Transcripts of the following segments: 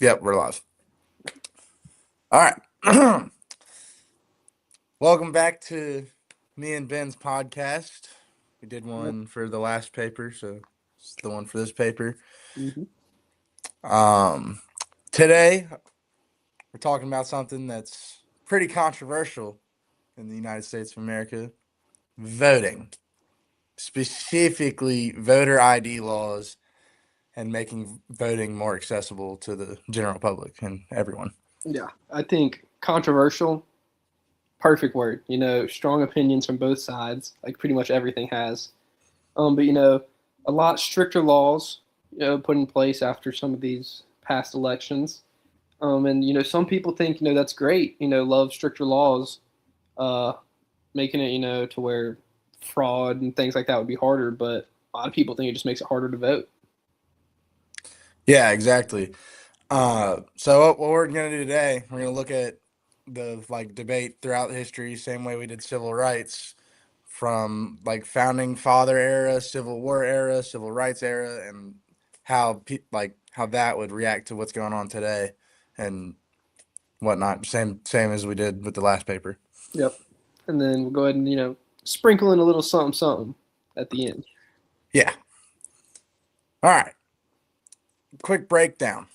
Yep, we're live. All right. Welcome back to me and Ben's podcast. We did one for the last paper, so it's the one for this paper. Mm-hmm. Today we're talking about something that's pretty controversial in the United States of America: voting, specifically voter ID laws, and making voting more accessible to the general public and everyone. Yeah, I think controversial, perfect word. Strong opinions from both sides, like pretty much everything has. But a lot stricter laws, put in place after some of these past elections. And some people think that's great. Love stricter laws, uh, making it to where fraud and things like that would be harder. But a lot of people think it just makes it harder to vote. Yeah, exactly. So what we're gonna do today, we're gonna look at the debate throughout history, same way we did civil rights, from founding father era, Civil War era, civil rights era, and how that would react to what's going on today and whatnot. Same as we did with the last paper. Yep. And then we'll go ahead and sprinkle in a little something something at the end. Yeah. All right. Quick breakdown.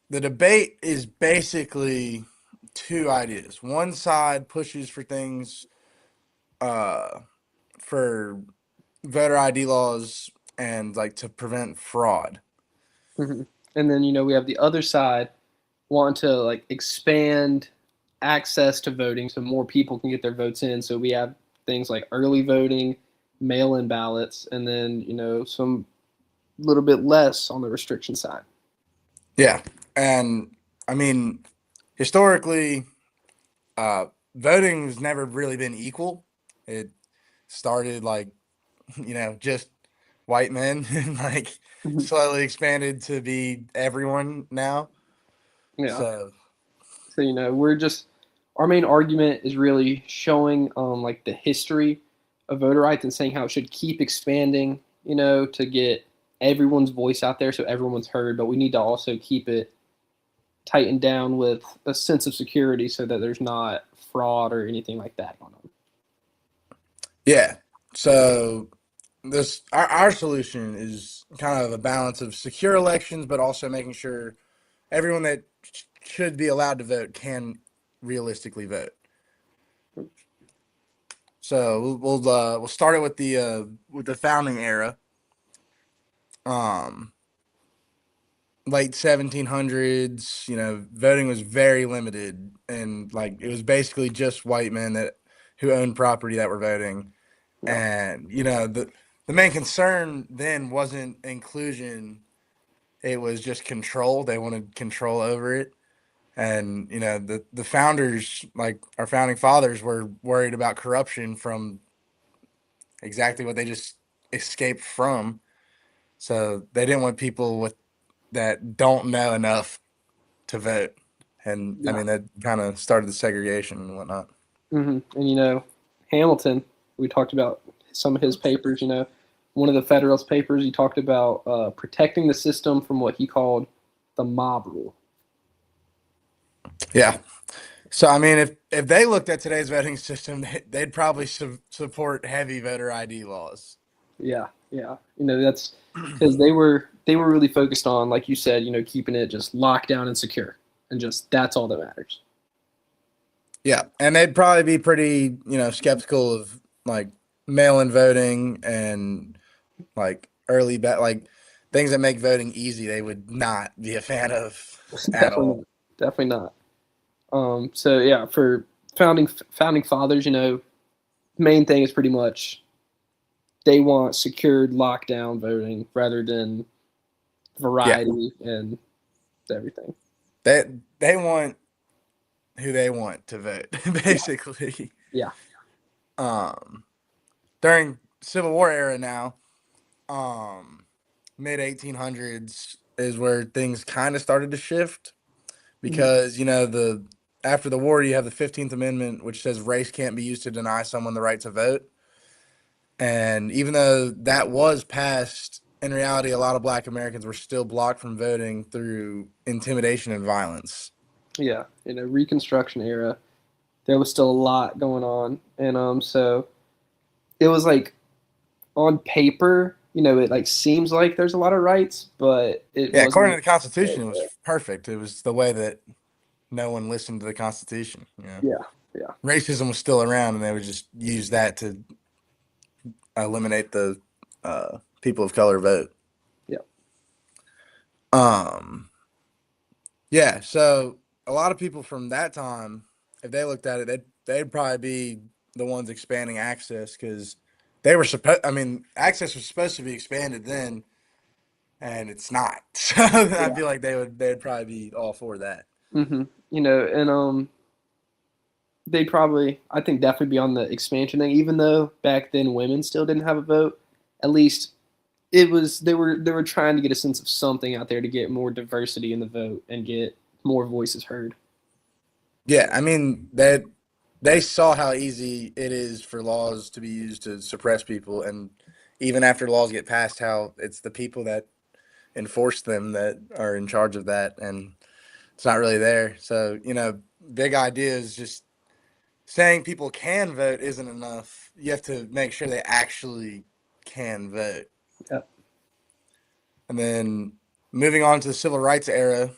The debate is basically two ideas. One side pushes for things uh, for voter ID laws and to prevent fraud. Mm-hmm. And then we have the other side wanting to expand access to voting so more people can get their votes in. So we have things like early voting, mail-in ballots, and then some little bit less on the restriction side. Yeah, and I mean historically, voting has never really been equal. It started just white men and Mhm. slowly expanded to be everyone now. Yeah. So So we're just our main argument is really showing the history of voter rights and saying how it should keep expanding. To get everyone's voice out there so everyone's heard, but we need to also keep it tightened down with a sense of security so that there's not fraud or anything like that going on. yeah, so this our solution is kind of a balance of secure elections, but also making sure everyone that should be allowed to vote can realistically vote. So we'll start it with the founding era. Um, Late 1700s, voting was very limited, and it was basically just white men that who owned property that were voting. Yeah. And the main concern then wasn't inclusion; it was just control. They wanted control over it. And the founders, like our founding fathers, were worried about corruption from exactly what they just escaped from. So they didn't want people with that don't know enough to vote. And I Yeah. mean that kind of started the segregation and whatnot. And Hamilton, we talked about some of his papers. One of the Federalist Papers, he talked about protecting the system from what he called the mob rule. Yeah. So I mean, if they looked at today's voting system, they'd probably support heavy voter ID laws. Yeah, yeah. That's because they were really focused on, like you said, keeping it just locked down and secure, and just that's all that matters. Yeah, and they'd probably be pretty, skeptical of like mail-in voting and things that make voting easy. They would not be a fan of at Definitely all. not. Definitely not. So yeah, for founding fathers, main thing is pretty much they want secured lockdown voting rather than Yeah, variety and everything. they they want who they want to vote, Yeah, basically. yeah, Um, During Civil War era now, um, mid 1800s is where things kind of started to shift mhm, because the after the war you have the 15th Amendment, which says race can't be used to deny someone the right to vote. And even though that was passed in reality, a lot of Black Americans were still blocked from voting through intimidation and violence. Yeah, in a Reconstruction era, there was still a lot going on, and so it was like on paper, it like seems like there's a lot of rights, but it Yeah, according to wasn't. the Constitution, it was perfect. It was the way that no one listened to the Constitution. You know, Yeah, yeah, racism was still around, and they would just use that to eliminate the people of color vote. yeah, Um, yeah, so a lot of people from that time, if they looked at it, they'd probably be the ones expanding access because they were supposed. I mean, access was supposed to be expanded then, and it's not. So I yeah. feel like they'd probably be all for that. hmm and they probably, I think, definitely be on the expansion thing. Even though back then women still didn't have a vote, at least they were trying to get a sense of something out there to get more diversity in the vote and get more voices heard. Yeah, I mean they saw how easy it is for laws to be used to suppress people, and even after laws get passed, how it's the people that enforce them that are in charge of that, and it's not really there. So big idea is just saying people can vote isn't enough. You have to make sure they actually can vote. Yeah, And then moving on to the civil rights era,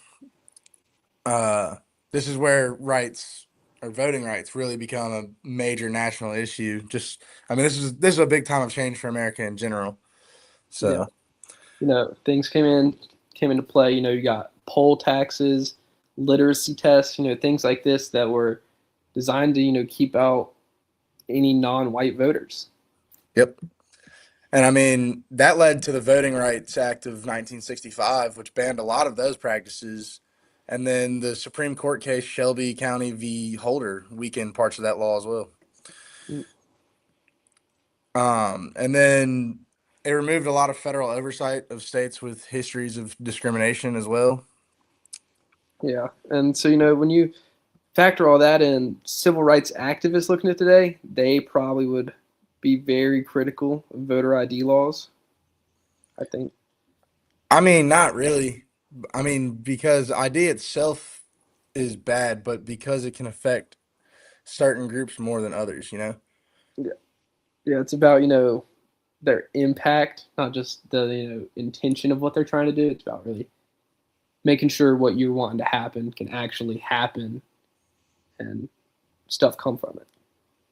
uh, this is where rights or voting rights really become a major national issue. Just, I mean, this is a big time of change for America in general. yeah. So, Things came into play. You got poll taxes, literacy tests, things like this that were designed to keep out any non-white voters. yep. And I mean, that led to the Voting Rights Act of 1965, which banned a lot of those practices. And then the Supreme Court case Shelby County v. Holder weakened parts of that law as well. Mm, And then it removed a lot of federal oversight of states with histories of discrimination as well. yeah, and so when you factor all that in, civil rights activists looking at today, they probably would be very critical of voter ID laws. I think. I mean, not really. I mean, because ID itself is bad, but because it can affect certain groups more than others, you know? Yeah, yeah, it's about their impact, not just the intention of what they're trying to do. It's about really making sure what you're wanting to happen can actually happen and stuff come from it.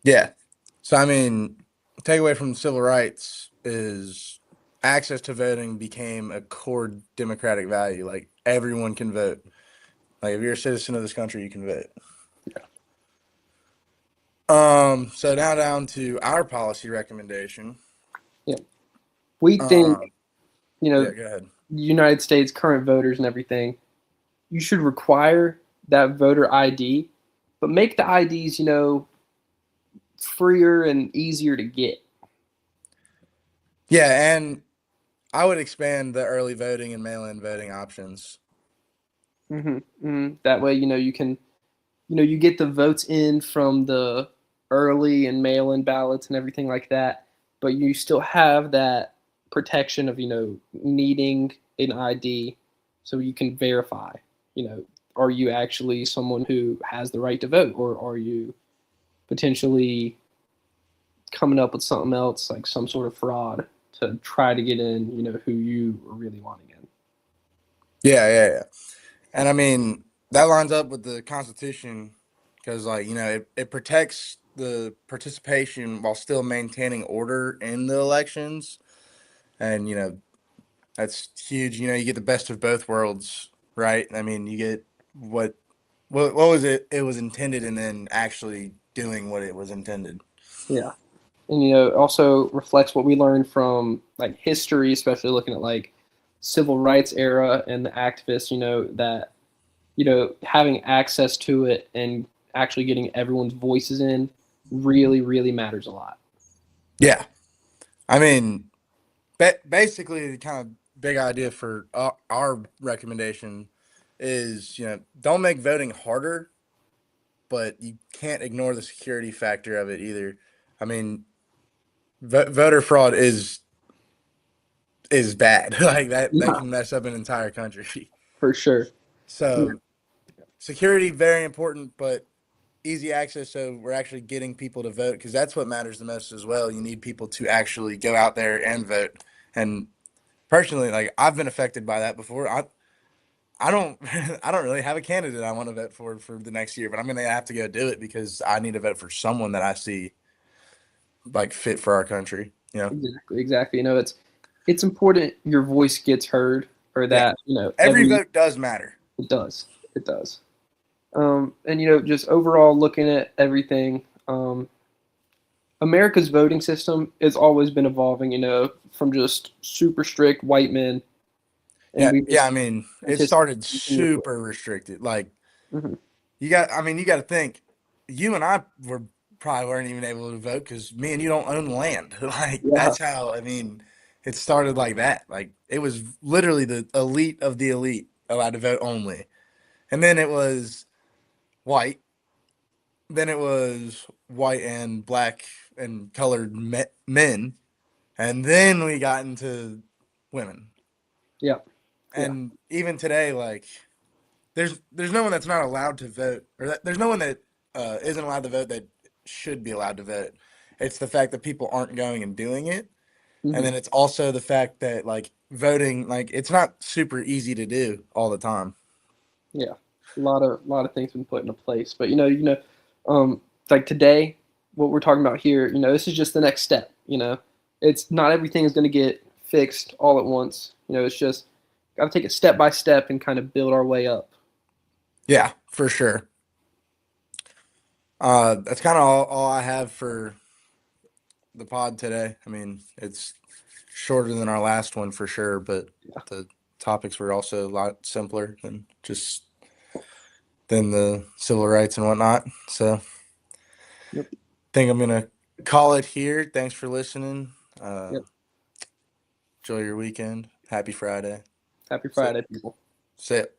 Yeah. So, I mean, takeaway from civil rights is access to voting became a core democratic value. Like, everyone can vote. Like, if you're a citizen of this country, you can vote. Yeah. So now down to our policy recommendation. Yeah. We think, Um, you yeah, know, go ahead. United States current voters and everything, you should require that voter ID, but make the IDs, freer and easier to get. Yeah, and I would expand the early voting and mail-in voting options. That way, you can, you get the votes in from the early and mail-in ballots and everything like that, but you still have that protection of, needing an ID so you can verify, you know, are you actually someone who has the right to vote, or are you potentially coming up with something else like some sort of fraud to try to get in, who you are really wanting in. Yeah, yeah, yeah. And I mean, that lines up with the Constitution because, like, it protects the participation while still maintaining order in the elections. And, that's huge. You get the best of both worlds, right? I mean, you get what what was it was intended and then actually doing what it was intended. Yeah. And also reflects what we learned from like history, especially looking at like civil rights era and the activists, that having access to it and actually getting everyone's voices in really, really matters a lot. Yeah. I mean, basically, the kind of big idea for our recommendation is, don't make voting harder, but you can't ignore the security factor of it either. I mean, voter fraud is is bad. Like that Yeah, can mess up an entire country. for sure. Yeah, So security very important, but easy access. So we're actually getting people to vote because that's what matters the most as well. You need people to actually go out there and vote. And personally, like I've been affected by that before. I don't I don't really have a candidate I want to vote for the next year, but I'm gonna have to go do it because I need to vote for someone that I see like fit for our country. You know? exactly, exactly. It's important your voice gets heard, or Yeah. that Every every vote does matter. it does, it does. And just overall looking at everything, America's voting system has always been evolving. From just super strict white men, and Yeah, we yeah. I just mean, it anticipate started continuously. super restricted. Like Hmm. I mean, you got to think. You and I were probably weren't even able to vote because me and you don't own land. Like Yeah, that's how. I mean, it started like that. Like it was literally the elite of the elite allowed to vote only, and then it was white. Then it was white and black and colored men, and then we got into women. yeah, yeah. And even today, like there's no one that's not allowed to vote, or there's no one that isn't allowed to vote that should be allowed to vote. It's the fact that people aren't going and doing it, and Hmm. then it's also the fact that like voting, like it's not super easy to do all the time. Yeah, a lot of things been put into place, but um, like today, what we're talking about here, this is just the next step. It's not everything is going to get fixed all at once. It's just got to take it step by step and kind of build our way up. Yeah, for sure. That's kind of all I have for the pod today. I mean, it's shorter than our last one for sure, but the topics were also a lot simpler than the civil rights and whatnot. So Yep. think I'm gonna call it here. Thanks for listening. Uh, Yep. enjoy your weekend. Happy Friday. Happy Sit. Friday, people. Sit.